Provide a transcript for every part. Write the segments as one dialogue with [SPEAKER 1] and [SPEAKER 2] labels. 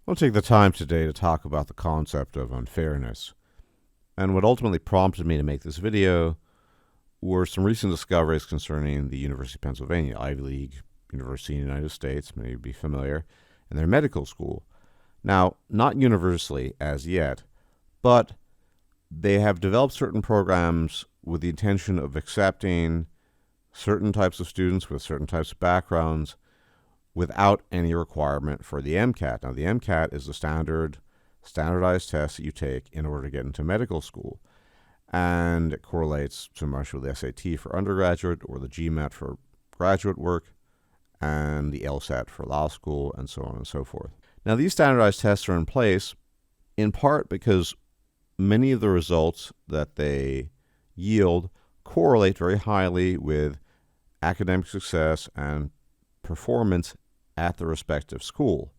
[SPEAKER 1] I'll take the time today to talk about the concept of unfairness. And what ultimately prompted me to make this video were some recent discoveries concerning the University of Pennsylvania, Ivy League university in the United States, many would be familiar, and their medical school. Now, not universally as yet, but they have developed certain programs with the intention of accepting certain types of students with certain types of backgrounds without any requirement for the MCAT. Now, the MCAT is the standardized test that you take in order to get into medical school. And it correlates so much with the SAT for undergraduate or the GMAT for graduate work and the LSAT for law school and so on and so forth. Now, these standardized tests are in place in part because many of the results that they yield correlate very highly with academic success and performance at the respective school.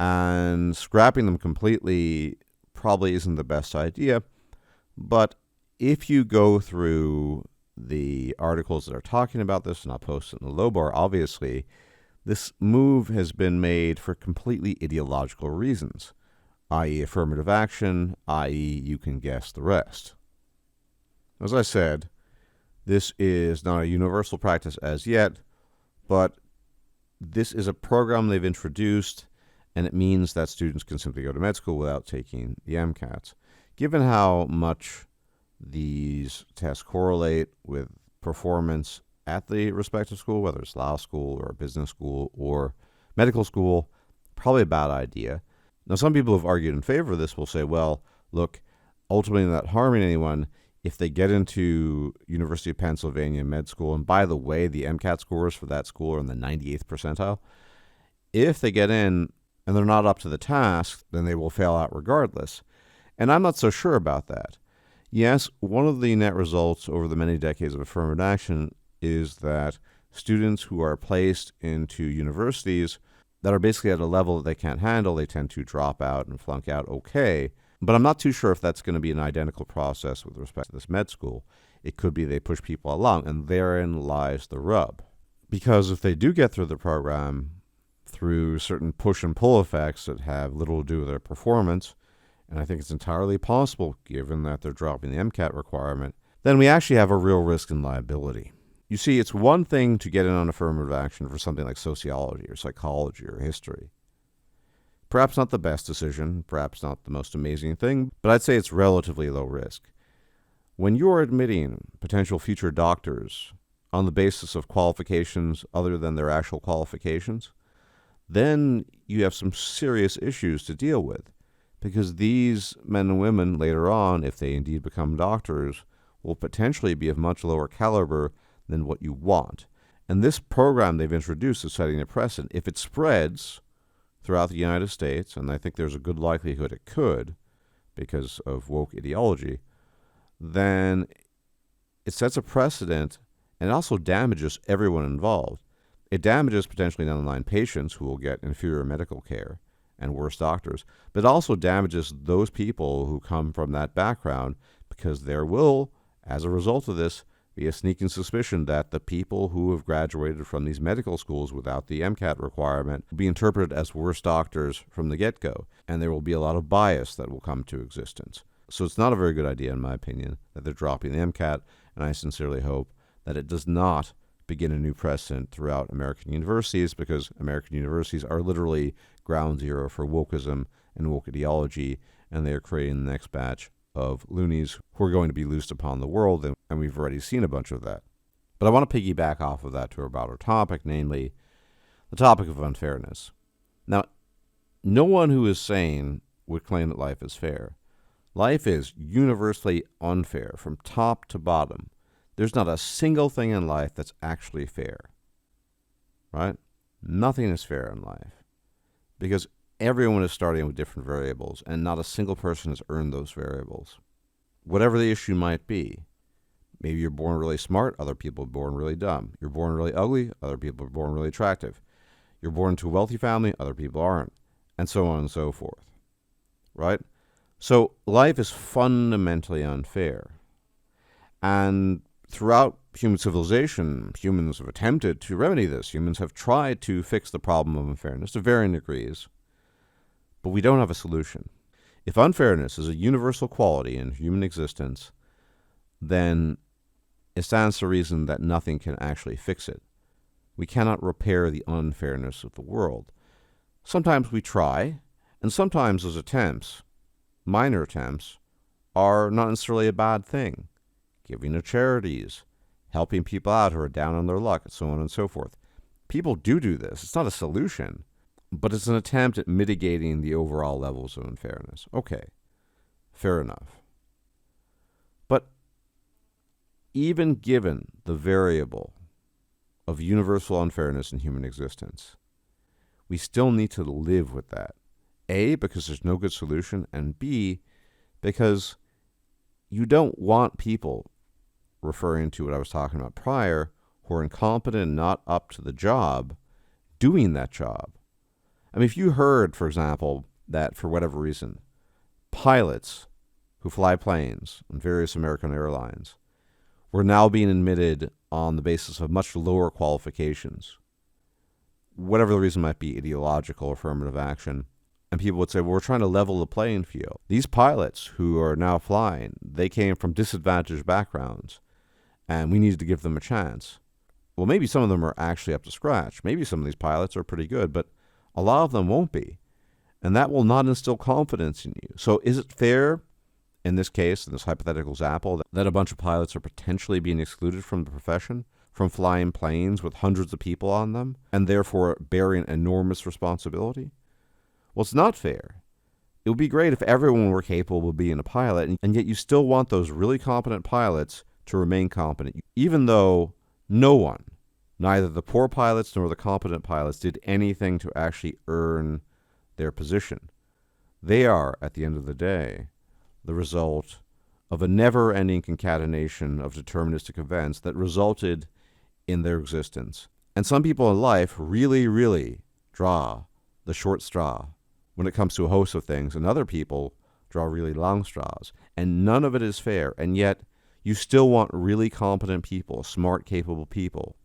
[SPEAKER 1] And scrapping them completely probably isn't the best idea, but if you go through the articles that are talking about this, and I'll post it in the low bar, obviously, this move has been made for completely ideological reasons, i.e. affirmative action, i.e. you can guess the rest. As I said, this is not a universal practice as yet, but this is a program they've introduced, and it means that students can simply go to med school without taking the MCATs. Given how much these tests correlate with performance at the respective school, whether it's law school or business school or medical school, probably a bad idea. Now, some people who have argued in favor of this will say, well, look, ultimately not harming anyone if they get into University of Pennsylvania med school, and by the way, the MCAT scores for that school are in the 98th percentile. If they get in and they're not up to the task, then they will fail out regardless. And I'm not so sure about that. Yes, one of the net results over the many decades of affirmative action is that students who are placed into universities that are basically at a level that they can't handle, they tend to drop out and flunk out okay. But I'm not too sure if that's going to be an identical process with respect to this med school. It could be they push people along, and therein lies the rub. Because if they do get through the program through certain push and pull effects that have little to do with their performance, and I think it's entirely possible given that they're dropping the MCAT requirement, then we actually have a real risk and liability. You see, it's one thing to get in on affirmative action for something like sociology or psychology or history. Perhaps not the best decision, perhaps not the most amazing thing, but I'd say it's relatively low risk. When you're admitting potential future doctors on the basis of qualifications other than their actual qualifications, then you have some serious issues to deal with, because these men and women later on, if they indeed become doctors, will potentially be of much lower caliber than what you want. And this program they've introduced is setting a precedent. If it spreads throughout the United States, and I think there's a good likelihood it could because of woke ideology, then it sets a precedent and it also damages everyone involved. It damages potentially down the line patients who will get inferior medical care and worse doctors, but it also damages those people who come from that background, because there will, as a result of this, be a sneaking suspicion that the people who have graduated from these medical schools without the MCAT requirement will be interpreted as worse doctors from the get-go, and there will be a lot of bias that will come to existence. So it's not a very good idea, in my opinion, that they're dropping the MCAT, and I sincerely hope that it does not begin a new precedent throughout American universities, because American universities are literally ground zero for wokeism and woke ideology, and they are creating the next batch of loonies who are going to be loosed upon the world, and we've already seen a bunch of that. But I want to piggyback off of that to our broader topic, namely the topic of unfairness. Now, no one who is sane would claim that life is fair. Life is universally unfair from top to bottom. There's not a single thing in life that's actually fair, right? Nothing is fair in life, because everyone is starting with different variables, and not a single person has earned those variables. Whatever the issue might be, maybe you're born really smart, other people are born really dumb. You're born really ugly, other people are born really attractive. You're born into a wealthy family, other people aren't, and so on and so forth, right? So life is fundamentally unfair. And throughout human civilization, humans have attempted to remedy this. Humans have tried to fix the problem of unfairness to varying degrees. but we don't have a solution. If unfairness is a universal quality in human existence, then it stands to reason that nothing can actually fix it. We cannot repair the unfairness of the world. Sometimes we try, and sometimes those attempts, minor attempts, are not necessarily a bad thing. Giving to charities, helping people out who are down on their luck, and so on and so forth. People do this. It's not a solution, but it's an attempt at mitigating the overall levels of unfairness. Okay, fair enough. But even given the variable of universal unfairness in human existence, we still need to live with that. A, because there's no good solution, and B, because you don't want people, referring to what I was talking about prior, who are incompetent and not up to the job, doing that job. I mean, if you heard, for example, that for whatever reason, pilots who fly planes on various American airlines were now being admitted on the basis of much lower qualifications, whatever the reason might be, ideological or affirmative action, and people would say, well, we're trying to level the playing field. These pilots who are now flying, they came from disadvantaged backgrounds, and we needed to give them a chance. Well, maybe some of them are actually up to scratch. Maybe some of these pilots are pretty good, but a lot of them won't be. And that will not instill confidence in you. So is it fair, in this case, in this hypothetical example, that a bunch of pilots are potentially being excluded from the profession, from flying planes with hundreds of people on them, and therefore bearing enormous responsibility? Well, it's not fair. It would be great if everyone were capable of being a pilot, and yet you still want those really competent pilots to remain competent, even though no one, neither the poor pilots nor the competent pilots, did anything to actually earn their position. They are, at the end of the day, the result of a never-ending concatenation of deterministic events that resulted in their existence. And some people in life really, really draw the short straw when it comes to a host of things, and other people draw really long straws. And none of it is fair, and yet you still want really competent people, smart, capable people,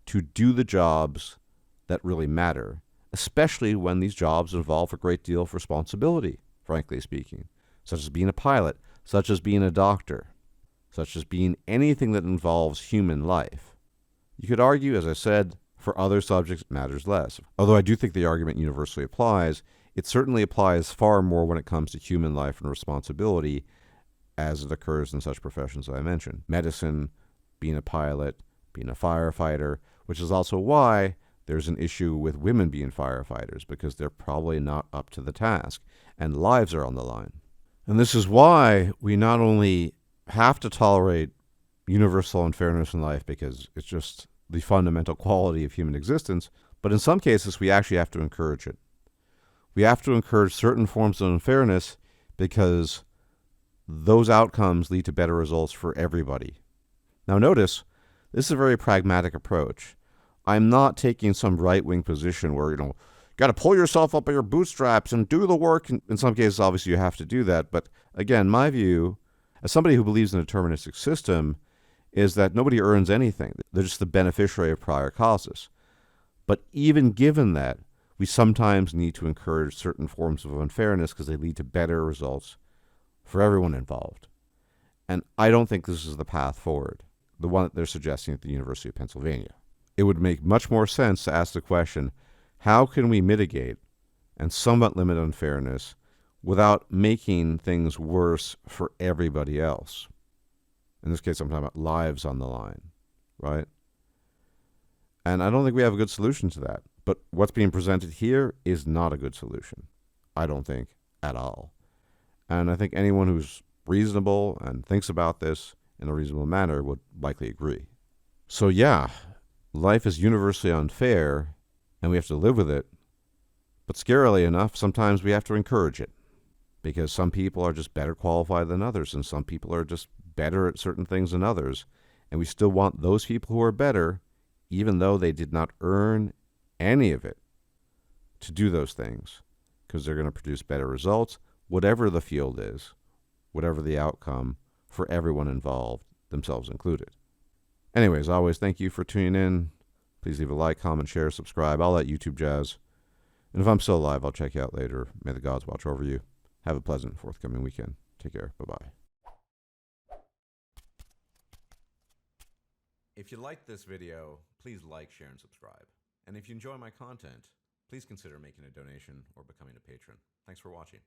[SPEAKER 1] to do the jobs that really matter, especially when these jobs involve a great deal of responsibility, frankly speaking, such as being a pilot, such as being a doctor, such as being anything that involves human life. You could argue, as I said, for other subjects it matters less. Although I do think the argument universally applies, it certainly applies far more when it comes to human life and responsibility as it occurs in such professions that I mentioned. Medicine, being a pilot, being a firefighter, which is also why there's an issue with women being firefighters, because they're probably not up to the task, and lives are on the line. And this is why we not only have to tolerate universal unfairness in life, because it's just the fundamental quality of human existence, but in some cases we actually have to encourage it. We have to encourage certain forms of unfairness because those outcomes lead to better results for everybody. Now notice, this is a very pragmatic approach. I'm not taking some right-wing position where, you got to pull yourself up by your bootstraps and do the work. In some cases, obviously, you have to do that. But again, my view, as somebody who believes in a deterministic system, is that nobody earns anything. They're just the beneficiary of prior causes. But even given that, we sometimes need to encourage certain forms of unfairness because they lead to better results for everyone involved. And I don't think this is the path forward, the one that they're suggesting at the University of Pennsylvania. It would make much more sense to ask the question, how can we mitigate and somewhat limit unfairness without making things worse for everybody else? In this case, I'm talking about lives on the line, right? And I don't think we have a good solution to that. But what's being presented here is not a good solution, I don't think, at all. And I think anyone who's reasonable and thinks about this in a reasonable manner would likely agree. So yeah, life is universally unfair, and we have to live with it. But scarily enough, sometimes we have to encourage it, because some people are just better qualified than others, and some people are just better at certain things than others. And we still want those people who are better, even though they did not earn any of it, to do those things, because they're going to produce better results, whatever the field is, whatever the outcome for everyone involved, themselves included. Anyways, always thank you for tuning in. Please leave a like, comment, share, subscribe, all that YouTube jazz. And if I'm still alive, I'll check you out later. May the gods watch over you. Have a pleasant forthcoming weekend. Take care. Bye-bye. If you liked this video, please like, share, and subscribe. And if you enjoy my content, please consider making a donation or becoming a patron. Thanks for watching.